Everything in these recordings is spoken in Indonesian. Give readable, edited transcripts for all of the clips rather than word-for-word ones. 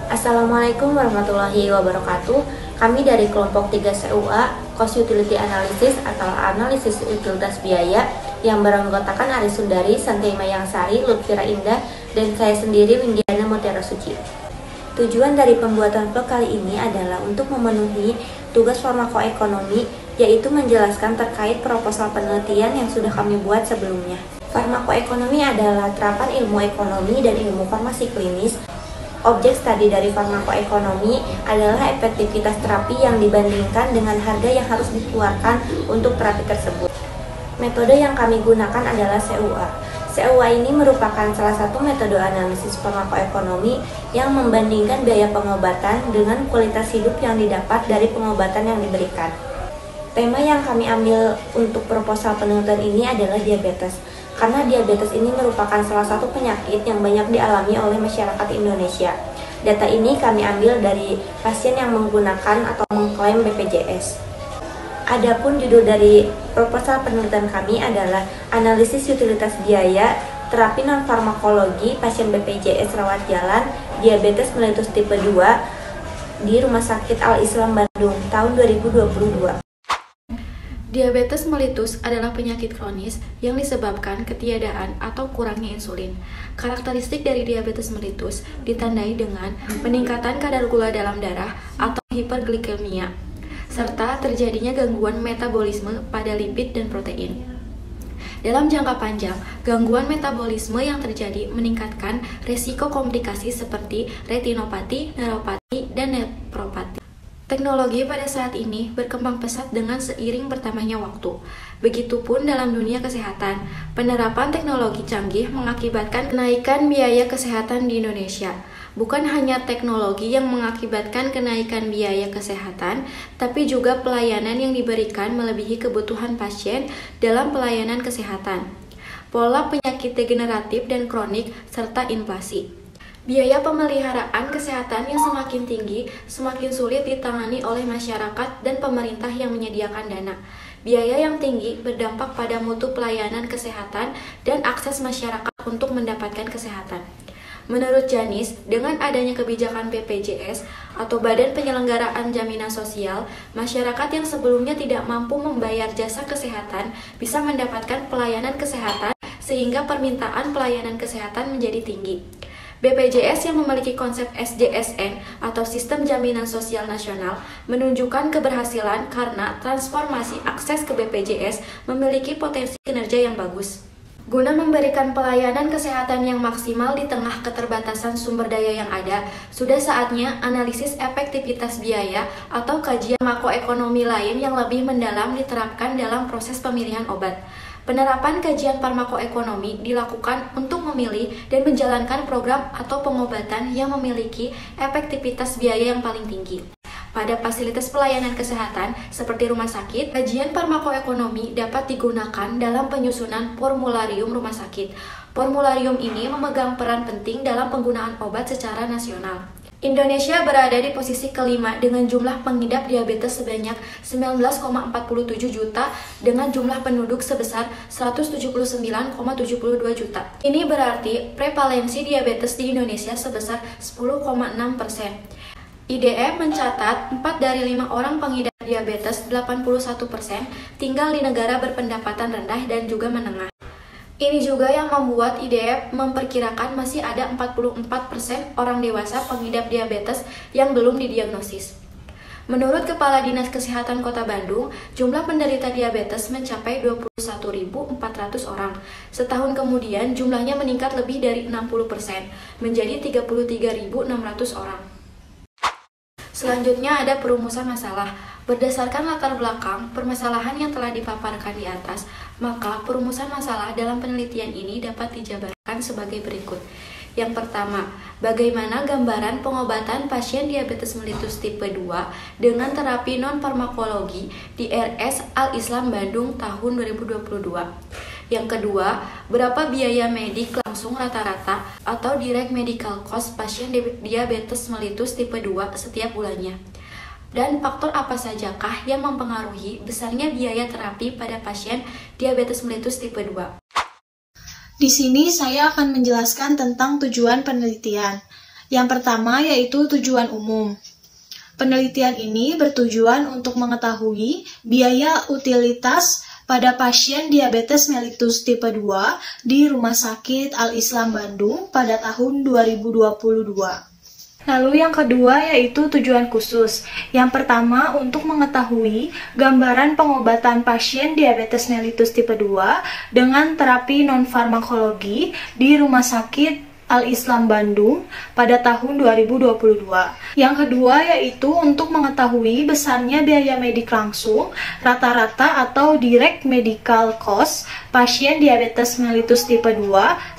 Assalamualaikum warahmatullahi wabarakatuh. Kami dari kelompok 3 CUA, Cost Utility Analysis atau Analisis Utilitas Biaya yang beranggotakan Ari Sundari, Santi Mayangsari, Lutfira Indah, dan saya sendiri Winggiana Mutiara Suci. Tujuan dari pembuatan vlog kali ini adalah untuk memenuhi tugas farmakoekonomi, yaitu menjelaskan terkait proposal penelitian yang sudah kami buat sebelumnya. Farmakoekonomi adalah terapan ilmu ekonomi dan ilmu farmasi klinis. Objek studi dari farmakoekonomi adalah efektivitas terapi yang dibandingkan dengan harga yang harus dikeluarkan untuk terapi tersebut. Metode yang kami gunakan adalah CUA. CUA ini merupakan salah satu metode analisis farmakoekonomi yang membandingkan biaya pengobatan dengan kualitas hidup yang didapat dari pengobatan yang diberikan. Tema yang kami ambil untuk proposal penelitian ini adalah diabetes. Karena diabetes ini merupakan salah satu penyakit yang banyak dialami oleh masyarakat Indonesia. Data ini kami ambil dari pasien yang menggunakan atau mengklaim BPJS. Adapun judul dari proposal penelitian kami adalah Analisis Utilitas Biaya Terapi Non-Farmakologi Pasien BPJS Rawat Jalan Diabetes Mellitus Tipe 2 di Rumah Sakit Al-Islam Bandung tahun 2022. Diabetes mellitus adalah penyakit kronis yang disebabkan ketiadaan atau kurangnya insulin. Karakteristik dari diabetes mellitus ditandai dengan peningkatan kadar gula dalam darah atau hiperglikemia, serta terjadinya gangguan metabolisme pada lipid dan protein. Dalam jangka panjang, gangguan metabolisme yang terjadi meningkatkan resiko komplikasi seperti retinopati, neuropati, dan nefropati. Teknologi pada saat ini berkembang pesat dengan seiring bertambahnya waktu. Begitupun dalam dunia kesehatan, penerapan teknologi canggih mengakibatkan kenaikan biaya kesehatan di Indonesia. Bukan hanya teknologi yang mengakibatkan kenaikan biaya kesehatan, tapi juga pelayanan yang diberikan melebihi kebutuhan pasien dalam pelayanan kesehatan, pola penyakit degeneratif dan kronik, serta inflasi. Biaya pemeliharaan kesehatan yang semakin tinggi, semakin sulit ditangani oleh masyarakat dan pemerintah yang menyediakan dana. Biaya yang tinggi berdampak pada mutu pelayanan kesehatan dan akses masyarakat untuk mendapatkan kesehatan. Menurut Janis, dengan adanya kebijakan BPJS atau Badan Penyelenggaraan Jaminan Sosial, masyarakat yang sebelumnya tidak mampu membayar jasa kesehatan bisa mendapatkan pelayanan kesehatan sehingga permintaan pelayanan kesehatan menjadi tinggi. BPJS yang memiliki konsep SJSN atau Sistem Jaminan Sosial Nasional menunjukkan keberhasilan karena transformasi akses ke BPJS memiliki potensi kinerja yang bagus. Guna memberikan pelayanan kesehatan yang maksimal di tengah keterbatasan sumber daya yang ada, sudah saatnya analisis efektivitas biaya atau kajian makroekonomi lain yang lebih mendalam diterapkan dalam proses pemilihan obat. Penerapan kajian farmakoekonomi dilakukan untuk memilih dan menjalankan program atau pengobatan yang memiliki efektivitas biaya yang paling tinggi. Pada fasilitas pelayanan kesehatan seperti rumah sakit, kajian farmakoekonomi dapat digunakan dalam penyusunan formularium rumah sakit. Formularium ini memegang peran penting dalam penggunaan obat secara nasional. Indonesia berada di posisi kelima dengan jumlah pengidap diabetes sebanyak 19,47 juta dengan jumlah penduduk sebesar 179,72 juta. Ini berarti prevalensi diabetes di Indonesia sebesar 10,6%. IDF mencatat 4 dari 5 orang pengidap diabetes 81% tinggal di negara berpendapatan rendah dan juga menengah. Ini juga yang membuat IDF memperkirakan masih ada 44% orang dewasa pengidap diabetes yang belum didiagnosis. Menurut Kepala Dinas Kesehatan Kota Bandung, jumlah penderita diabetes mencapai 21.400 orang. Setahun kemudian jumlahnya meningkat lebih dari 60%, menjadi 33.600 orang. Selanjutnya ada perumusan masalah. Berdasarkan latar belakang permasalahan yang telah dipaparkan di atas, maka perumusan masalah dalam penelitian ini dapat dijabarkan sebagai berikut. Yang pertama, bagaimana gambaran pengobatan pasien diabetes mellitus tipe 2 dengan terapi non-farmakologi di RS Al-Islam Bandung tahun 2022. Yang kedua, berapa biaya medik langsung rata-rata atau direct medical cost pasien diabetes mellitus tipe 2 setiap bulannya. Dan faktor apa sajakah yang mempengaruhi besarnya biaya terapi pada pasien diabetes mellitus tipe 2? Di sini saya akan menjelaskan tentang tujuan penelitian. Yang pertama yaitu tujuan umum. Penelitian ini bertujuan untuk mengetahui biaya utilitas pada pasien diabetes mellitus tipe 2 di Rumah Sakit Al-Islam Bandung pada tahun 2022. Lalu yang kedua yaitu tujuan khusus. Yang pertama untuk mengetahui gambaran pengobatan pasien diabetes mellitus tipe 2 dengan terapi non-farmakologi di Rumah Sakit Al-Islam Bandung pada tahun 2022. Yang kedua yaitu untuk mengetahui besarnya biaya medik langsung, rata-rata atau direct medical cost pasien diabetes mellitus tipe 2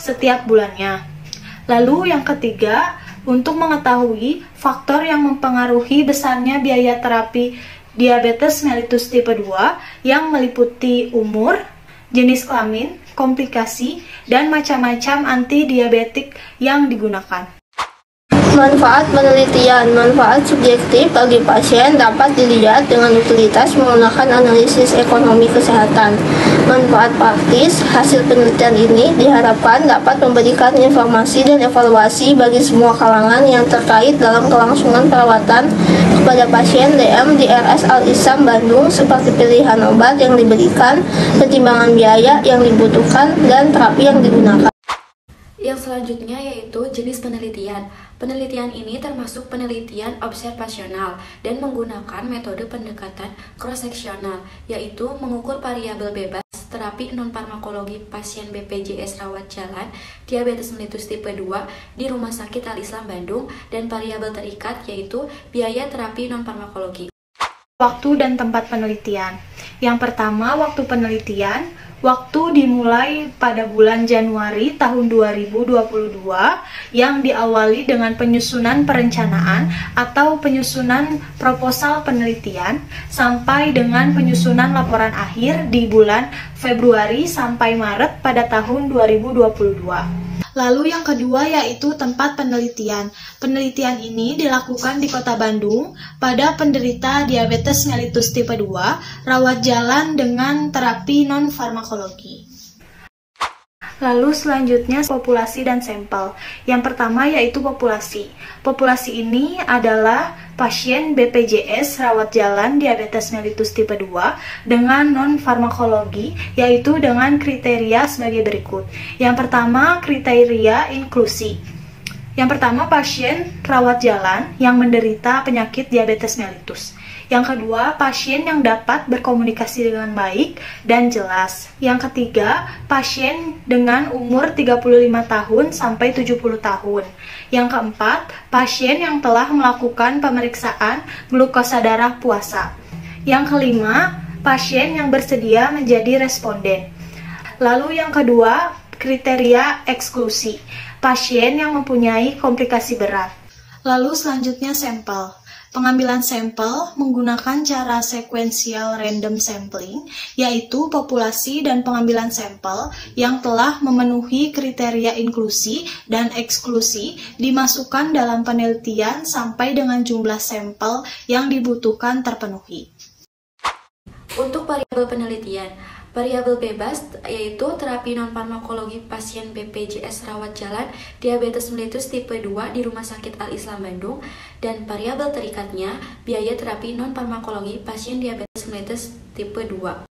setiap bulannya. Lalu yang ketiga, untuk mengetahui faktor yang mempengaruhi besarnya biaya terapi diabetes mellitus tipe 2 yang meliputi umur, jenis kelamin, komplikasi, dan macam-macam antidiabetik yang digunakan. Manfaat penelitian. Manfaat subjektif bagi pasien dapat dilihat dengan utilitas menggunakan analisis ekonomi kesehatan. Manfaat praktis, hasil penelitian ini diharapkan dapat memberikan informasi dan evaluasi bagi semua kalangan yang terkait dalam kelangsungan perawatan kepada pasien DM di RS Al-Islam Bandung seperti pilihan obat yang diberikan, pertimbangan biaya yang dibutuhkan, dan terapi yang digunakan. Yang selanjutnya yaitu jenis penelitian. Penelitian ini termasuk penelitian observasional dan menggunakan metode pendekatan cross-seksional, yaitu mengukur variabel bebas terapi non-farmakologi pasien BPJS rawat jalan diabetes mellitus tipe 2 di Rumah Sakit Al-Islam Bandung dan variabel terikat yaitu biaya terapi non-farmakologi. Waktu dan tempat penelitian. Yang pertama, waktu penelitian. Waktu dimulai pada bulan Januari tahun 2022 yang diawali dengan penyusunan perencanaan atau penyusunan proposal penelitian sampai dengan penyusunan laporan akhir di bulan Februari sampai Maret pada tahun 2022. Lalu yang kedua yaitu tempat penelitian. Penelitian ini dilakukan di Kota Bandung pada penderita diabetes mellitus tipe 2, rawat jalan dengan terapi non-farmakologi. Lalu selanjutnya populasi dan sampel. Yang pertama yaitu populasi. Populasi ini adalah pasien BPJS rawat jalan diabetes mellitus tipe 2 dengan non-farmakologi, yaitu dengan kriteria sebagai berikut. Yang pertama, kriteria inklusi. Yang pertama, pasien rawat jalan yang menderita penyakit diabetes mellitus. Yang kedua, pasien yang dapat berkomunikasi dengan baik dan jelas. Yang ketiga, pasien dengan umur 35 tahun sampai 70 tahun. Yang keempat, pasien yang telah melakukan pemeriksaan glukosa darah puasa. Yang kelima, pasien yang bersedia menjadi responden. Lalu yang kedua, kriteria eksklusi. Pasien yang mempunyai komplikasi berat. Lalu selanjutnya sampel. Pengambilan sampel menggunakan cara sequential random sampling, yaitu populasi dan pengambilan sampel yang telah memenuhi kriteria inklusi dan eksklusi dimasukkan dalam penelitian sampai dengan jumlah sampel yang dibutuhkan terpenuhi. Untuk variabel penelitian, variabel bebas yaitu terapi non-farmakologi pasien BPJS rawat jalan diabetes mellitus tipe 2 di Rumah Sakit Al-Islam Bandung, dan variabel terikatnya biaya terapi non-farmakologi pasien diabetes mellitus tipe 2.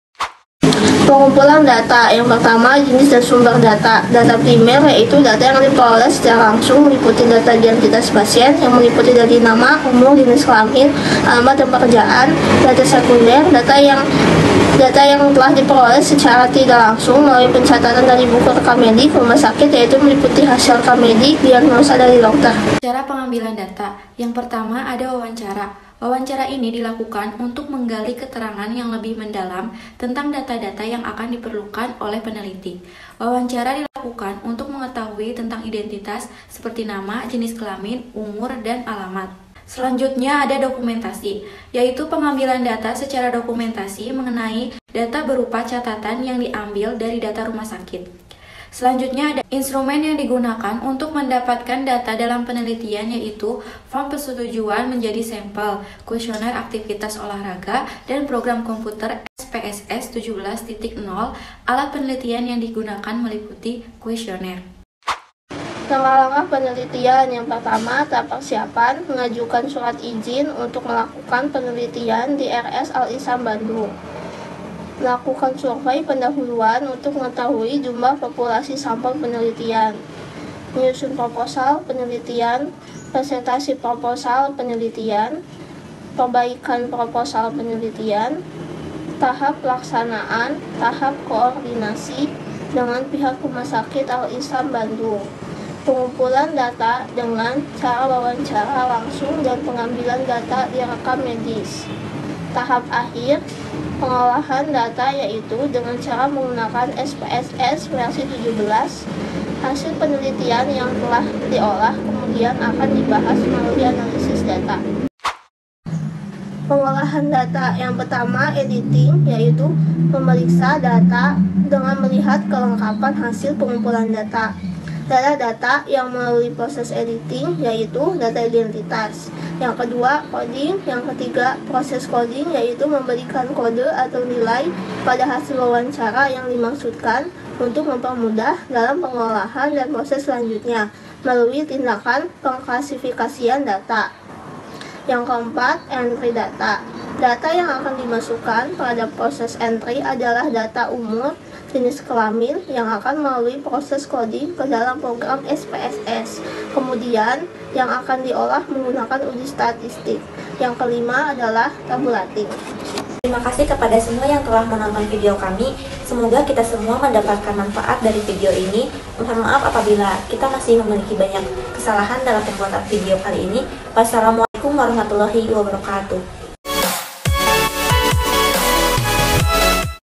Pengumpulan data. Yang pertama, jenis dan sumber data. Data primer yaitu data yang diperoleh secara langsung meliputi data identitas pasien yang meliputi dari nama, umur, jenis kelamin, alamat, dan pekerjaan. Data sekunder, data yang telah diperoleh secara tidak langsung melalui pencatatan dari buku rekam medik rumah sakit, yaitu meliputi hasil rekam medik, diagnosa dari dokter. Cara pengambilan data. Yang pertama ada wawancara. Wawancara ini dilakukan untuk menggali keterangan yang lebih mendalam tentang data-data yang akan diperlukan oleh peneliti. Wawancara dilakukan untuk mengetahui tentang identitas seperti nama, jenis kelamin, umur, dan alamat. Selanjutnya ada dokumentasi, yaitu pengambilan data secara dokumentasi mengenai data berupa catatan yang diambil dari data rumah sakit. Selanjutnya ada instrumen yang digunakan untuk mendapatkan data dalam penelitian, yaitu form persetujuan menjadi sampel, kuesioner aktivitas olahraga, dan program komputer SPSS 17.0. Alat penelitian yang digunakan meliputi kuesioner. Langkah-langkah penelitian yang pertama, tahap persiapan, mengajukan surat izin untuk melakukan penelitian di RS Al-Ihsan Bandung. Melakukan survei pendahuluan untuk mengetahui jumlah populasi sampel penelitian. Menyusun proposal penelitian, presentasi proposal penelitian, perbaikan proposal penelitian, tahap pelaksanaan, tahap koordinasi dengan pihak Rumah Sakit Al-Ihsan Bandung. Pengumpulan data dengan cara wawancara langsung dan pengambilan data di rekam medis. Tahap akhir, pengolahan data yaitu dengan cara menggunakan SPSS versi 17. Hasil penelitian yang telah diolah kemudian akan dibahas melalui analisis data. Pengolahan data yang pertama, editing, yaitu memeriksa data dengan melihat kelengkapan hasil pengumpulan data. Data yang melalui proses editing, yaitu data identitas. Yang kedua, coding. Yang ketiga, proses coding, yaitu memberikan kode atau nilai pada hasil wawancara yang dimaksudkan untuk mempermudah dalam pengolahan dan proses selanjutnya melalui tindakan pengklasifikasian data. Yang keempat, entry data. Data yang akan dimasukkan pada proses entry adalah data umur, jenis kelamin yang akan melalui proses coding ke dalam program SPSS. Kemudian yang akan diolah menggunakan uji statistik. Yang kelima adalah tabulating. Terima kasih kepada semua yang telah menonton video kami. Semoga kita semua mendapatkan manfaat dari video ini. Mohon maaf apabila kita masih memiliki banyak kesalahan dalam pembuatan video kali ini. Wassalamualaikum warahmatullahi wabarakatuh.